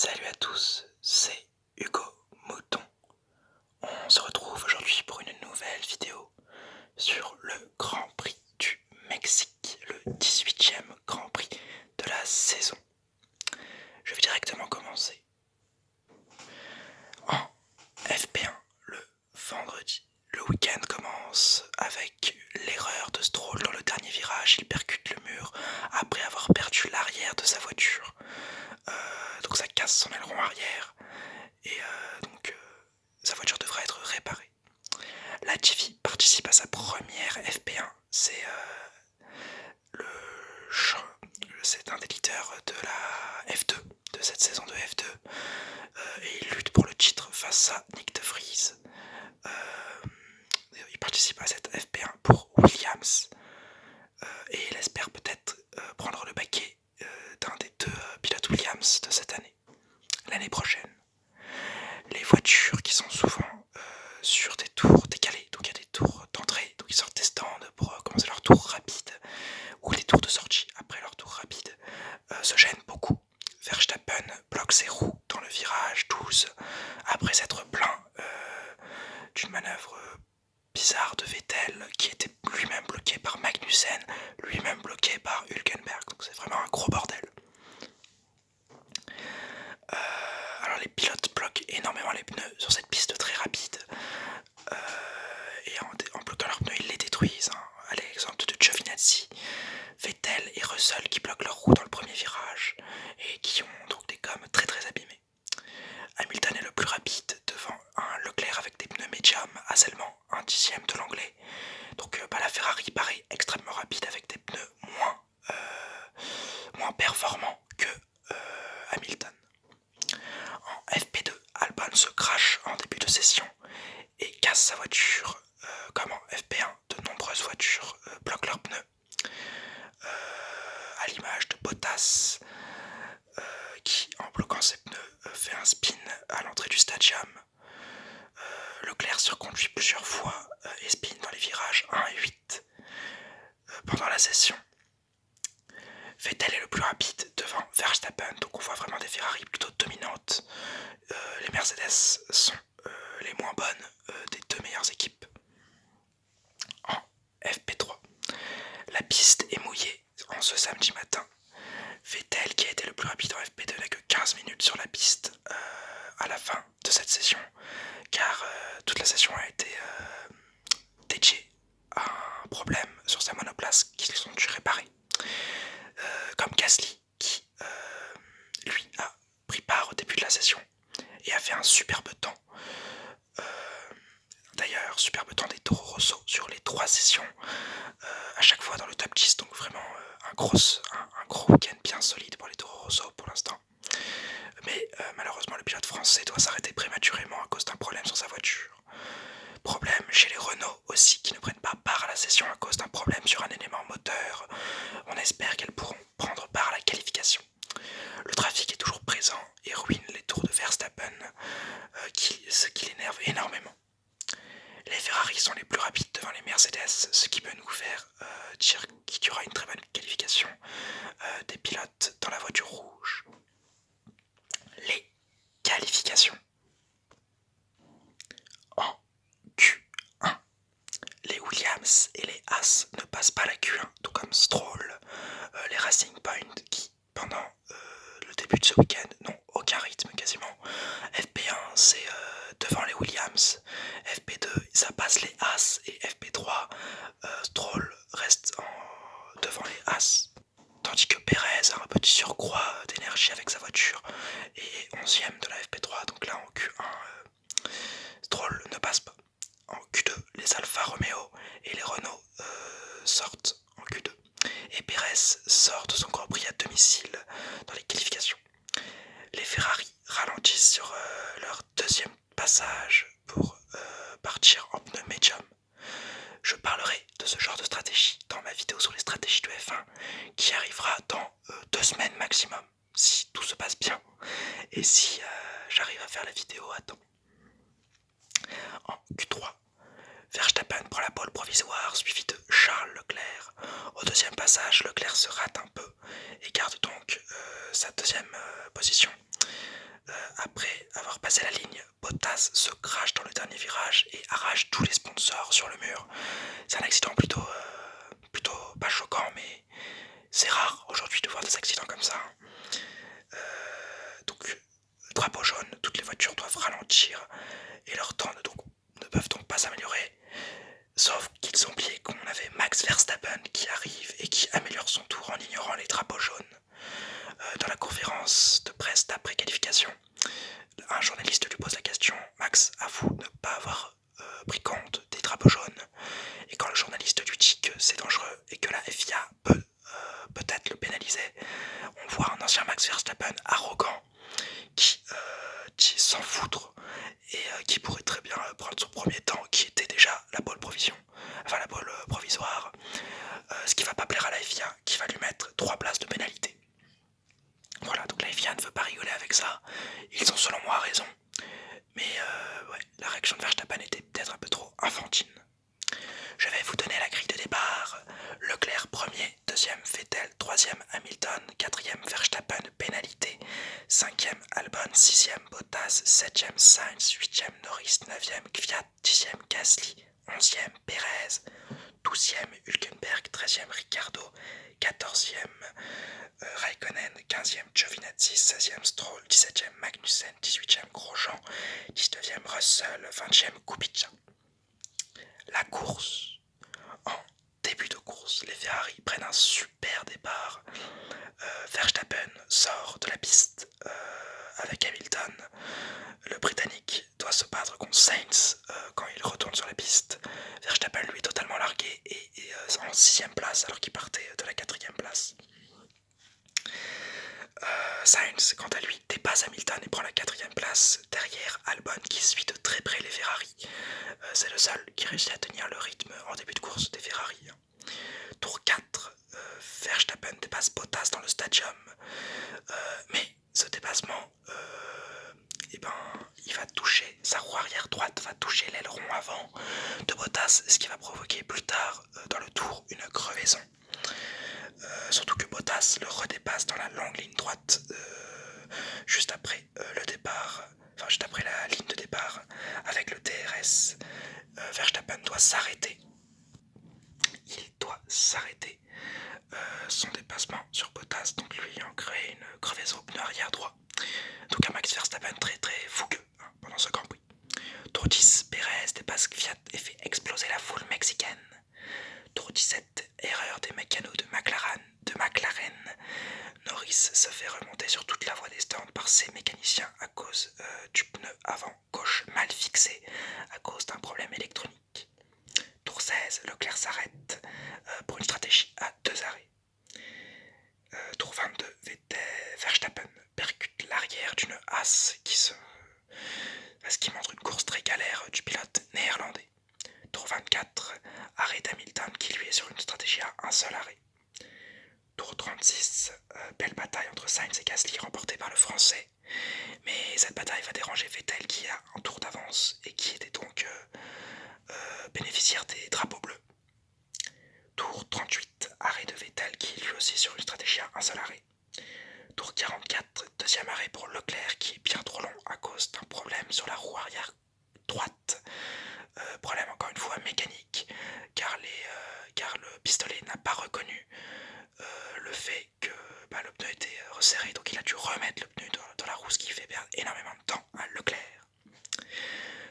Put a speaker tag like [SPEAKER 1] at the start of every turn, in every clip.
[SPEAKER 1] Salut à tous, c'est Hugo Mouton. On se retrouve aujourd'hui pour une nouvelle vidéo sur le Grand Prix du Mexique, le 18e Grand Prix de la saison. Je vais directement commencer. En FP1, le vendredi, le week-end commence avec l'erreur de Stroll dans le dernier virage. Il percute le mur après avoir perdu l'arrière de sa voiture. Donc ça casse son aileron arrière et sa voiture devra être réparée. Latifi participe à sa première FP1. C'est un des leaders de la F2, de cette saison de F2, et il lutte pour le titre face à Nick de Vries. Il participe à cette FP1 pour Williams et il espère peut-être prendre le baquet d'un des deux pilotes Williams de cette année, l'année prochaine. Les voitures qui sont souvent sur des tours décalés, donc il y a des tours d'entrée, donc ils sortent des stands pour commencer leur tour rapide, ou des tours de sortie après leur tour rapide, se gênent beaucoup. Verstappen bloque ses roues dans le virage 12 après s'être plaint d'une manœuvre bizarre de Vettel qui était lui-même bloqué par Magnussen, lui-même bloqué par Hülkenberg, donc c'est vraiment un gros bordel. Alors les pilotes bloquent énormément les pneus sur cette piste très rapide et en bloquant leurs pneus ils les détruisent. À l'exemple de Giovinazzi, Vettel et Russell qui bloquent leurs roues dans le premier virage et qui ont donc des gommes très très abîmées. Hamilton est le plus rapide devant un Leclerc avec des pneus médiums à seulement un dixième de l'anglais. Donc la Ferrari paraît extrêmement rapide avec des pneus moins performants que Hamilton. En FP2, Albon se crache en début de session et casse sa voiture. Comme en FP1, de nombreuses voitures bloquent leurs pneus. À l'image de Bottas qui, en bloquant ses pneus, fait un spin à l'entrée du stadium. Leclerc surconduit plusieurs fois et spin dans les virages 1 et 8 pendant la session. Vettel est le plus rapide devant Verstappen, donc on voit vraiment des Ferrari plutôt dominantes. Les Mercedes sont les moins bonnes des deux meilleures équipes. En FP3, la piste est mouillée en ce samedi matin. Vettel, qui a été le plus rapide en FP2, n'a que 15 minutes sur la piste à la fin de cette session, car toute la session a été dédiée à un problème sur sa monoplace qu'ils ont dû réparer. Comme Gasly, qui lui a pris part au début de la session et a fait un superbe temps. D'ailleurs, superbe temps des Toro Rosso sur les 3 sessions, à chaque fois dans le top 10, donc vraiment un gros week-end bien solide pour les Toro Rosso pour l'instant. Mais malheureusement, le pilote français doit s'arrêter prématurément à cause d'un problème sur sa voiture. Problème chez les Renault aussi, qui ne prennent pas part à la session à cause d'un problème sur un élément moteur. On espère qu'elles pourront prendre part à la qualification. Le trafic est toujours présent et ruine les tours de Verstappen, ce qui l'énerve énormément. Les Ferrari sont les plus rapides devant les Mercedes, ce qui peut nous faire dire qu'il y aura une très bonne qualification des pilotes dans la voiture rouge. Les qualifications. En Q1, les Williams et les Haas ne passent pas la Q1, tout comme Stroll. Les Racing Point qui, pendant le début de ce week-end, n'ont aucun rythme quasiment. FP1, c'est devant les Williams. FP2, ça passe les Haas. Et FP3, Stroll reste devant les Haas. Tandis que Perez a un petit surcroît d'énergie avec sa voiture et est 11ème de la FP3. Donc là, en Q1, Stroll ne passe pas. En Q2, les Alfa Romeo et les Renault sortent en Q2. Et Perez sort de son Grand Prix à domicile dans les qualifications. Les Ferrari ralentissent sur leur deuxième passage pour partir en pneu médium. Je parlerai de ce genre de stratégie dans ma vidéo sur les stratégies de F1 qui arrivera dans 2 semaines maximum, si tout se passe bien et si j'arrive à faire la vidéo à temps. En Q3, Verstappen prend la pole provisoire suivi de Charles Leclerc. Au deuxième passage, Leclerc se rate un peu et garde donc sa deuxième position. Après avoir passé la ligne, Bottas se crache dans le dernier virage et arrache tous les sponsors sur le mur. C'est un accident plutôt pas choquant, mais c'est rare aujourd'hui de voir des accidents comme ça. Donc, drapeau jaune, toutes les voitures doivent ralentir et leur temps ne peuvent donc pas s'améliorer. Sauf qu'ils ont oublié qu'on avait Max Verstappen qui arrive et qui améliore son tour en ignorant les drapeaux jaunes. Dans la conférence de presse d'après qualification, un journaliste lui pose la question: Max, avoue ne pas avoir pris compte des drapeaux jaunes. Et quand le journaliste lui dit que c'est dangereux et que la FIA peut peut-être le pénaliser, on voit un ancien Max Verstappen arrogant qui s'en foutre et qui pourrait très bien prendre son premier temps, qui était déjà la pole provisoire, ce qui va pas plaire à la FIA, qui va lui mettre 3 places de pénalité. Voilà, donc la FIA ne veut pas rigoler avec ça. Ils ont selon moi raison. Mais ouais, la réaction de Verstappen était peut-être un peu trop infantile. Je vais vous donner la grille de départ. Leclerc premier, deuxième Vettel, troisième Hamilton, quatrième Verstappen, pénalité, cinquième Albon, sixième Bottas, septième Sainz, huitième Norris, neuvième Kvyat, dixième Gasly, onzième Perez, douzième Hülkenberg, treizième Ricciardo, quatorzième Raikkonen, 15e Giovinazzi, 16e Stroll, 17e Magnussen, 18e Grosjean, 19e Russell, 20e Kubica. La course. En début de course, les Ferrari prennent un super départ. Verstappen sort de la piste avec Hamilton. Le Britannique doit se battre contre Sainz quand il retourne sur la piste. Verstappen lui est totalement largué et est en 6ème place alors qu'il partait de la 4ème place. Sainz, quant à lui, dépasse Hamilton et prend la 4ème place derrière Albon qui suit de très près les Ferrari. C'est le seul qui réussit à tenir le rythme en début de course des Ferrari. Tour 4, Verstappen dépasse Bottas dans le stadium. Mais ce dépassement, il va toucher, sa roue arrière droite va toucher l'aileron avant de Bottas, ce qui va provoquer plus tard dans le tour une crevaison. Surtout que Bottas le redépasse dans la longue ligne droite juste après le départ, enfin juste après la ligne de départ avec le DRS. Verstappen doit s'arrêter. Il doit s'arrêter son dépassement sur Bottas, donc lui ayant créé une crevaison au pneu arrière droit. Donc un Max Verstappen très très fougueux pendant ce Grand Prix. Tour 10, Perez dépasse Kvyat et fait exploser la foule mexicaine. Tour 17, erreur des mécanos de McLaren. Norris se fait remonter sur toute la voie des stands par ses mécaniciens à cause du pneu avant gauche mal fixé à cause d'un problème électronique. Tour 16, Leclerc s'arrête pour une stratégie à 2 arrêts. Tour 22, Verstappen percute l'arrière d'une Haas ce qui montre une course très galère du pilote néerlandais. Tour 24, arrêt d'Hamilton qui lui est sur une stratégie à un seul arrêt. Tour 36, belle bataille entre Sainz et Gasly remportée par le français. Mais cette bataille va déranger Vettel qui a un tour d'avance et qui était donc bénéficiaire des drapeaux bleus. Tour 38, arrêt de Vettel qui est lui aussi sur une stratégie à un seul arrêt. Tour 44, deuxième arrêt pour Leclerc qui est bien trop long à cause d'un problème sur la roue arrière droite. Problème encore une fois mécanique car le pistolet n'a pas reconnu le fait que le pneu était resserré, donc il a dû remettre le pneu dans la roue, ce qui fait perdre énormément de temps à Leclerc.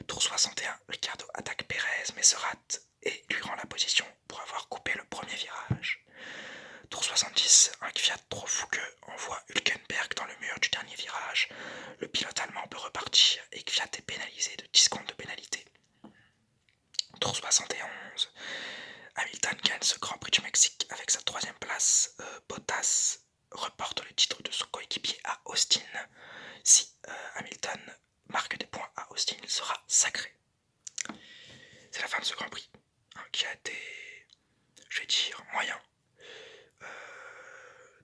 [SPEAKER 1] Tour 61, Ricciardo attaque Perez mais se rate et lui rend la position pour avoir coupé le premier virage. Tour 70, un Kvyat trop fougueux envoie Hülkenberg dans le mur du dernier virage. Le pilote allemand peut repartir et Kvyat est pénalisé de 10 secondes de pénalité. Tour 71, Hamilton gagne ce Grand Prix du Mexique avec sa 3ème place. Bottas reporte le titre de son coéquipier à Austin. Si Hamilton marque des points à Austin, il sera sacré. C'est la fin de ce Grand Prix qui a été, je vais dire, moyen.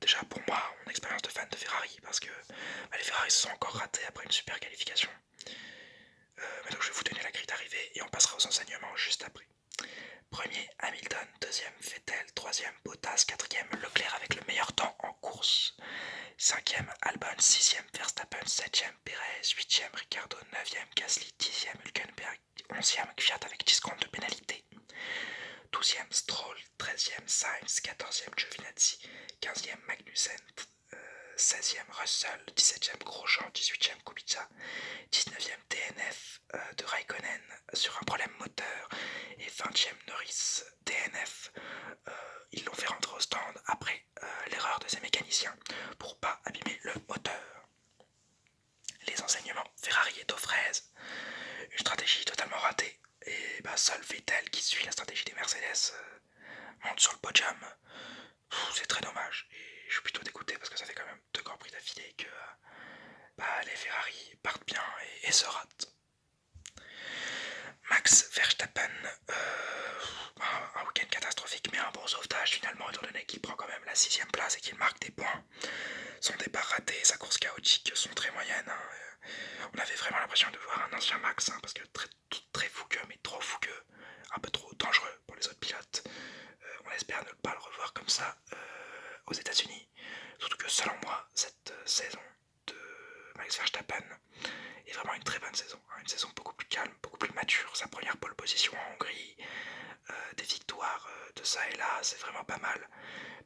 [SPEAKER 1] Déjà pour moi, mon expérience de fan de Ferrari, parce que les Ferrari se sont encore ratés après une super qualification. Mais donc je vais vous donner la grille d'arrivée et on passera aux enseignements juste après. Premier Hamilton, deuxième Vettel, troisième Bottas, quatrième Leclerc avec le meilleur temps en course, cinquième Albon, sixième Verstappen, septième Perez, huitième Ricciardo, neuvième Gasly, dixième Hülkenberg, onzième Kvyat avec 10 secondes de pénalité, douzième Stroll, treizième Sainz, quatorzième Giovinazzi, quinzième Magnussen, 16e Russell, 17e Grosjean, 18e Kubica, 19e DNF de Raikkonen sur un problème moteur et 20e Norris DNF. Ils l'ont fait rentrer au stand après l'erreur de ses mécaniciens pour pas abîmer le moteur. Les enseignements, Ferrari est aux fraises, une stratégie totalement ratée et seul Vettel qui suit la stratégie des Mercedes monte sur le podium. C'est très dommage et je suis plutôt dégoûté parce que ça fait quand même 2 grands prix d'affilée que les Ferrari partent bien et se ratent. Max Verstappen, un week-end catastrophique mais un bon sauvetage finalement étant donné qu'il prend quand même la 6ème place et qu'il marque des points. Son départ raté, sa course chaotique sont très moyennes. On avait vraiment l'impression de voir un ancien Max parce que très fougueux mais trop fougueux, un peu trop dangereux pour les autres pilotes. On espère ne pas le revoir comme ça aux États-Unis. Surtout que selon moi, cette saison de Max Verstappen est vraiment une très bonne saison. Une saison beaucoup plus calme, beaucoup plus mature. Sa première pole position en Hongrie, des victoires de ça et là, c'est vraiment pas mal.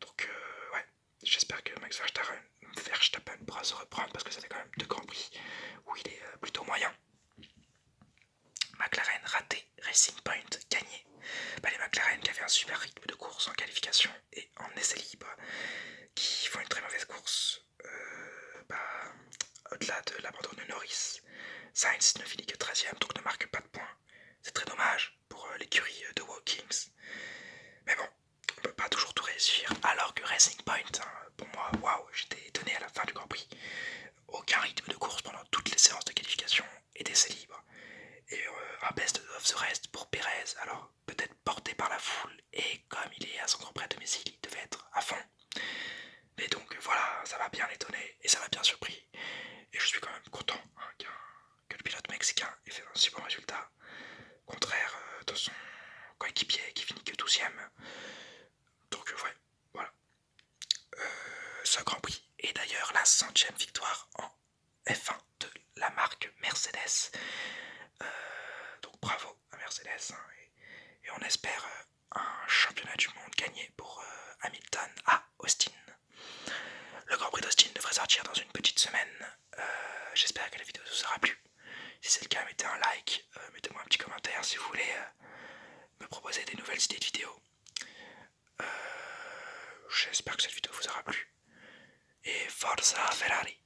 [SPEAKER 1] Donc ouais, j'espère que Max Verstappen pourra se reprendre parce que ça fait quand même 2 grands prix où il est plutôt moyen. McLaren raté, Racing Point gagné. Les McLaren qui avaient un super rythme de course en qualification et en essai libre, qui font une très mauvaise course. Au-delà de l'abandon de Norris, Sainz ne finit que 13ème, donc ne marque pas de points. C'est très dommage pour l'écurie de Watkins. Mais bon, on peut pas toujours tout réussir. Alors que Racing Point, pour moi, waouh, j'étais étonné à la fin du Grand Prix. Aucun rythme de course pendant toutes les séances de qualification et d'essai libre. Et un best of the rest pour Perez, alors peut-être porté par la foule, et comme il est à son Grand Prix à domicile, il devait être à fond. Mais donc voilà, ça m'a bien étonné et ça m'a bien surpris. Et je suis quand même content que le pilote mexicain ait fait un si bon résultat, contraire de son coéquipier qui finit que 12ème. Donc ouais, voilà. Ce Grand Prix est d'ailleurs la 100ème victoire en F1 de la marque Mercedes. Donc bravo à Mercedes et on espère un championnat du monde gagné pour Hamilton à Austin. Le Grand Prix d'Austin devrait sortir dans une petite semaine. J'espère que la vidéo vous aura plu. Si c'est le cas, mettez un like, mettez-moi un petit commentaire si vous voulez me proposer des nouvelles idées de vidéos. J'espère que cette vidéo vous aura plu. Et Forza Ferrari!